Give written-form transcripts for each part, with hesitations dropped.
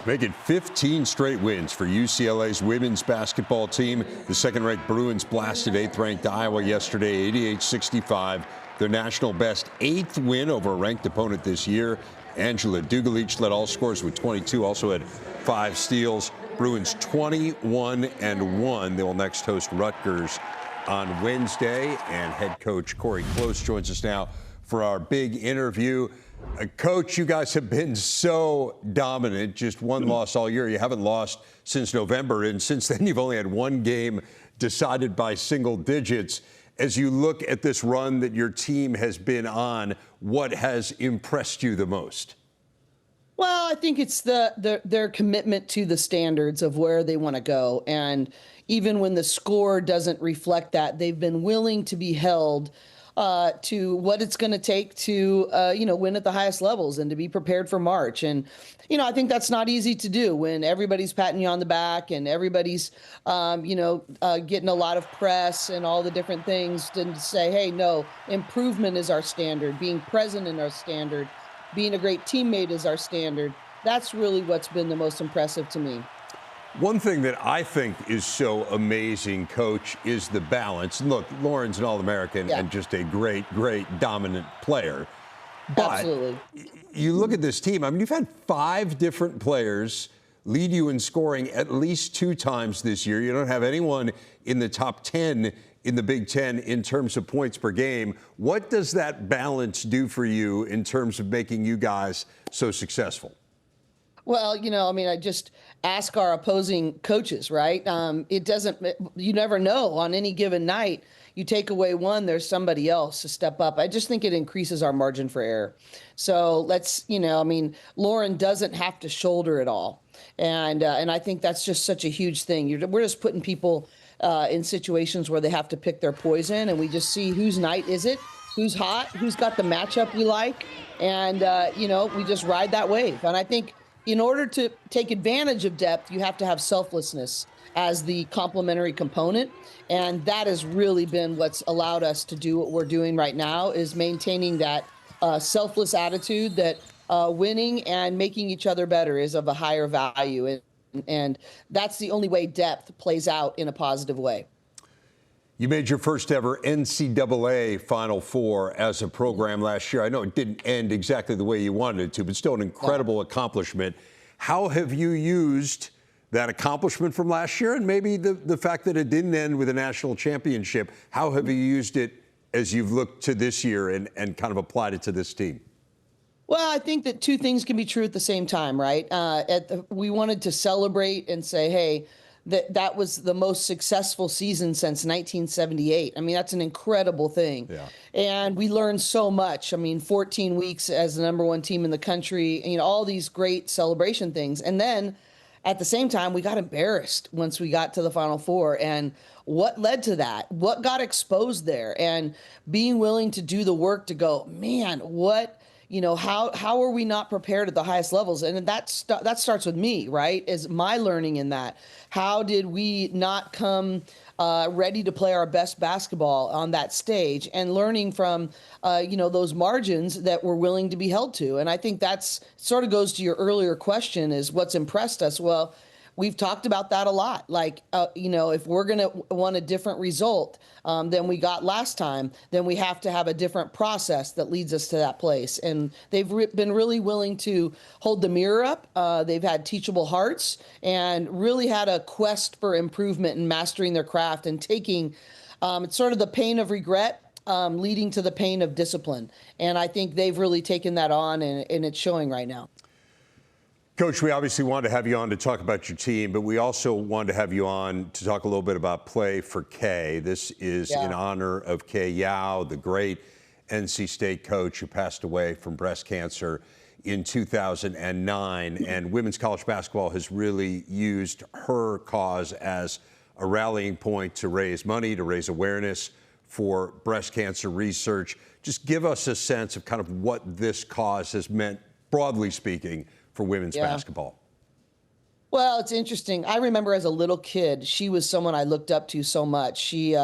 Make it 15 straight wins for UCLA's women's basketball team. The second-ranked Bruins blasted 8th-ranked Iowa yesterday, 88-65. Their national best 8th win over a ranked opponent this year. Angela Dugalich led all scorers with 22, also had 5 steals. Bruins 21-1. They will next host Rutgers on Wednesday. And head coach Cori joins us now for our big interview. Coach, you guys have been so dominant, just one loss all year. You haven't lost since November, and since then you've only had one game decided by single digits. As you look at this run that your team has been on, what has impressed you the most? Well, I think it's their commitment to the standards of where they want to go. And even when the score doesn't reflect that, they've been willing to be held to what it's going to take to, win at the highest levels and to be prepared for March. And, I think that's not easy to do when everybody's patting you on the back and everybody's, getting a lot of press and all the different things to say, hey, no, improvement is our standard. Being present in our standard. Being a great teammate is our standard. That's really what's been the most impressive to me. One thing that I think is so amazing, Coach, is the balance. Look, Lauren's an All-American and just a great, dominant player. But absolutely. You look at this team, I mean, you've had 5 different players lead you in scoring at least 2 times this year. You don't have anyone in the top 10 in the Big Ten in terms of points per game. What does that balance do for you in terms of making you guys so successful? Well, I just ask our opposing coaches, right? You never know on any given night. You take away one, there's somebody else to step up. I just think it increases our margin for error. So Lauren doesn't have to shoulder it all. And I think that's just such a huge thing. We're just putting people in situations where they have to pick their poison, and we just see whose night is it, who's hot, who's got the matchup we like. And, we just ride that wave. And I think in order to take advantage of depth, you have to have selflessness as the complementary component. And that has really been what's allowed us to do what we're doing right now, is maintaining that selfless attitude that winning and making each other better is of a higher value. And that's the only way depth plays out in a positive way. You made your first ever NCAA Final Four as a program last year. I know it didn't end exactly the way you wanted it to, but still an incredible accomplishment. How have you used that accomplishment from last year, and maybe the fact that it didn't end with a national championship? How have you used it as you've looked to this year and kind of applied it to this team? Well, I think that 2 things can be true at the same time, right? We wanted to celebrate and say, hey, that was the most successful season since 1978. I mean, that's an incredible thing. Yeah. And we learned so much. 14 weeks as the #1 team in the country, all these great celebration things. And then at the same time, we got embarrassed once we got to the Final Four. And what led to that? What got exposed there? And being willing to do the work to go, man, how are we not prepared at the highest levels? And that starts with me, right? Is my learning in that. How did we not come ready to play our best basketball on that stage, and learning from, those margins that we're willing to be held to? And I think that's sort of goes to your earlier question, is what's impressed us. Well, we've talked about that a lot. Like, if we're going to want a different result than we got last time, then we have to have a different process that leads us to that place. And they've been really willing to hold the mirror up. They've had teachable hearts and really had a quest for improvement and mastering their craft and taking it's sort of the pain of regret leading to the pain of discipline. And I think they've really taken that on, and it's showing right now. Coach, we obviously wanted to have you on to talk about your team, but we also wanted to have you on to talk a little bit about Play for Kay. This is in honor of Kay Yow, the great NC State coach who passed away from breast cancer in 2009. And women's college basketball has really used her cause as a rallying point to raise money, to raise awareness for breast cancer research. Just give us a sense of kind of what this cause has meant, broadly speaking, for women's basketball. Well, it's interesting. I remember as a little kid, she was someone I looked up to so much. She,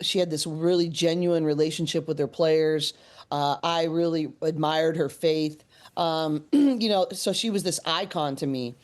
she had this really genuine relationship with her players. I really admired her faith. So she was this icon to me.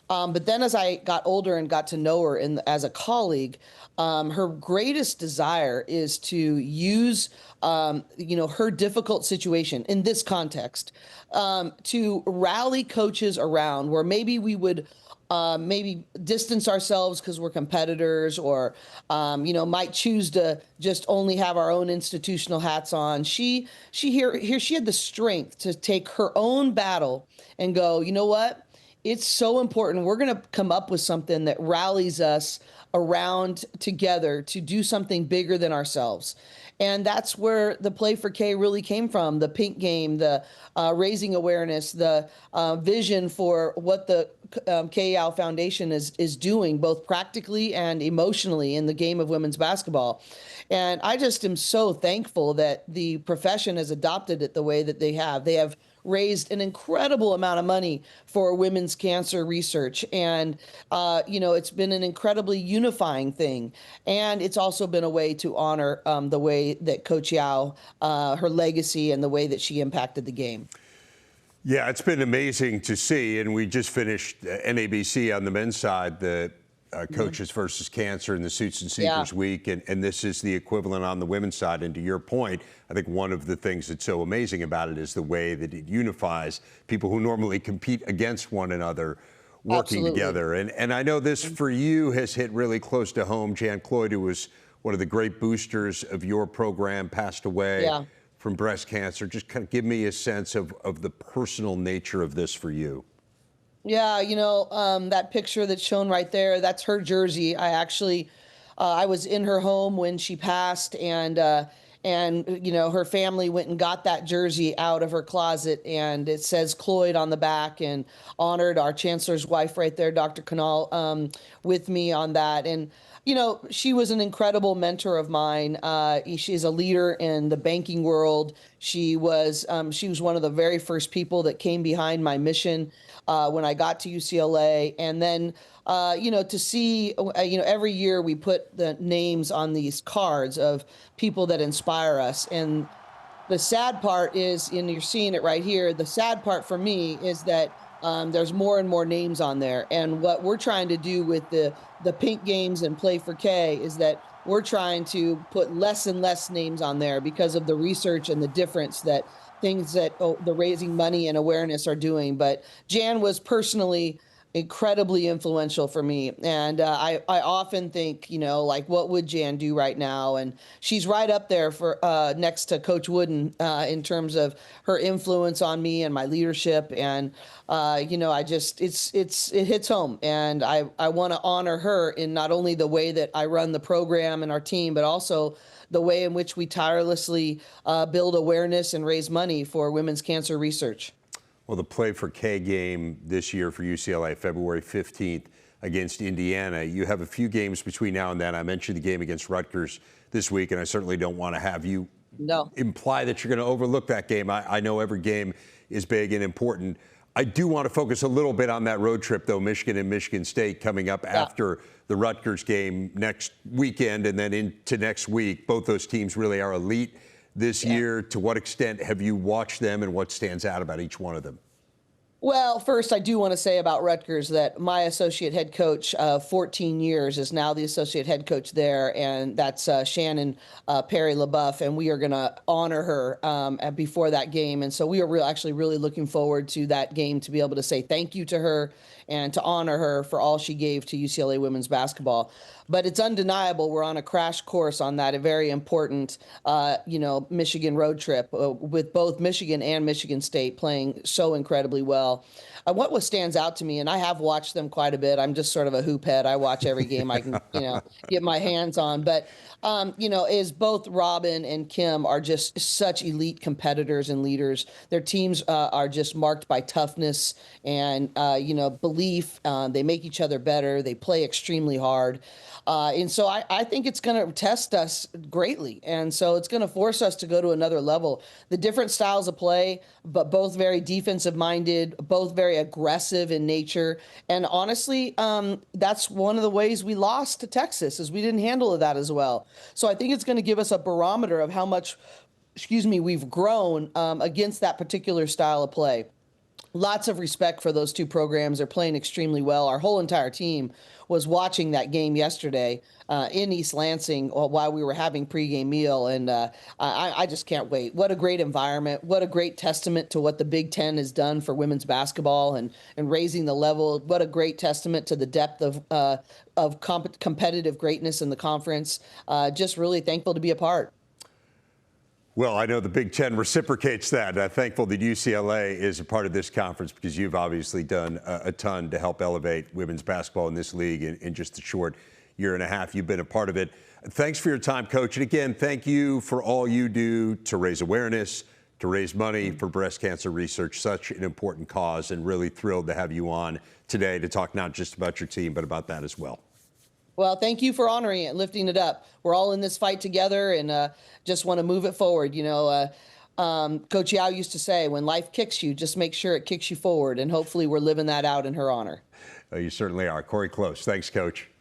But then as I got older and got to know her as a colleague, her greatest desire is to use, her difficult situation in this context, to rally coaches around where maybe we would maybe distance ourselves because we're competitors or, might choose to just only have our own institutional hats on. She had the strength to take her own battle and go, you know what? It's so important. We're going to come up with something that rallies us around together to do something bigger than ourselves. And that's where the Play for Kay really came from. The pink game, the raising awareness, the vision for what the Kay Yow Foundation is doing, both practically and emotionally in the game of women's basketball. And I just am so thankful that the profession has adopted it the way that they have. They have raised an incredible amount of money for women's cancer research. And, it's been an incredibly unifying thing. And it's also been a way to honor the way that Coach Yow, her legacy and the way that she impacted the game. Yeah, it's been amazing to see. And we just finished NABC on the men's side, the Coaches versus Cancer and the Suits and Seekers Week. And this is the equivalent on the women's side. And to your point, I think one of the things that's so amazing about it is the way that it unifies people who normally compete against one another working together. And I know this for you has hit really close to home. Jan Cloyd, who was one of the great boosters of your program, passed away from breast cancer. Just kind of give me a sense of the personal nature of this for you. Yeah, that picture that's shown right there, that's her jersey. I was in her home when she passed, and her family went and got that jersey out of her closet, and it says Cloyd on the back, and honored our chancellor's wife right there, Dr. Canal, with me on that. And she was an incredible mentor of mine. She's a leader in the banking world. She was one of the very first people that came behind my mission when I got to UCLA. And then, to see, every year we put the names on these cards of people that inspire us. And the sad part is, and you're seeing it right here, the sad part for me is that there's more and more names on there. And what we're trying to do with the pink games and Play for Kay is that we're trying to put less and less names on there because of the research and the difference that things that the raising money and awareness are doing. But Jan was personally incredibly influential for me. And I often think, what would Jan do right now? And she's right up there for next to Coach Wooden in terms of her influence on me and my leadership. And, it hits home. And I want to honor her in not only the way that I run the program and our team, but also the way in which we tirelessly build awareness and raise money for women's cancer research. Well, the Play for Kay game this year for UCLA, February 15th against Indiana. You have a few games between now and then. I mentioned the game against Rutgers this week, and I certainly don't want to have you imply that you're going to overlook that game. I know every game is big and important. I do want to focus a little bit on that road trip, though, Michigan and Michigan State coming up after the Rutgers game next weekend and then into next week. Both those teams really are elite this year. To what extent have you watched them, and what stands out about each one of them? Well, first, I do want to say about Rutgers that my associate head coach of 14 years is now the associate head coach there, and that's Shannon Perry LaBeouf, and we are going to honor her before that game. And so we are actually really looking forward to that game to be able to say thank you to her and to honor her for all she gave to UCLA women's basketball. But it's undeniable we're on a crash course on that, a very important, Michigan road trip with both Michigan and Michigan State playing so incredibly well. What stands out to me, and I have watched them quite a bit. I'm just sort of a hoop head. I watch every game I can, get my hands on. But, is both Robin and Kim are just such elite competitors and leaders. Their teams are just marked by toughness and, belief. They make each other better. They play extremely hard. And so I think it's going to test us greatly. And so it's going to force us to go to another level. The different styles of play, but both very defensive minded, both very aggressive in nature. And honestly, that's one of the ways we lost to Texas is we didn't handle that as well. So I think it's going to give us a barometer of how much, we've grown against that particular style of play. Lots of respect for those two programs. They're playing extremely well. Our whole entire team was watching that game yesterday in East Lansing while we were having pregame meal, and I just can't wait. What a great environment. What a great testament to what the Big Ten has done for women's basketball and raising the level. What a great testament to the depth of competitive greatness in the conference. Just really thankful to be a part. Well, I know the Big Ten reciprocates that. Thankful that UCLA is a part of this conference because you've obviously done a ton to help elevate women's basketball in this league in just a short year and a half. You've been a part of it. Thanks for your time, Coach. And again, thank you for all you do to raise awareness, to raise money for breast cancer research, such an important cause, and really thrilled to have you on today to talk not just about your team, but about that as well. Well, thank you for honoring it, lifting it up. We're all in this fight together, and just want to move it forward. Coach Yow used to say, when life kicks you, just make sure it kicks you forward, and hopefully we're living that out in her honor. You certainly are. Cori, close. Thanks, Coach.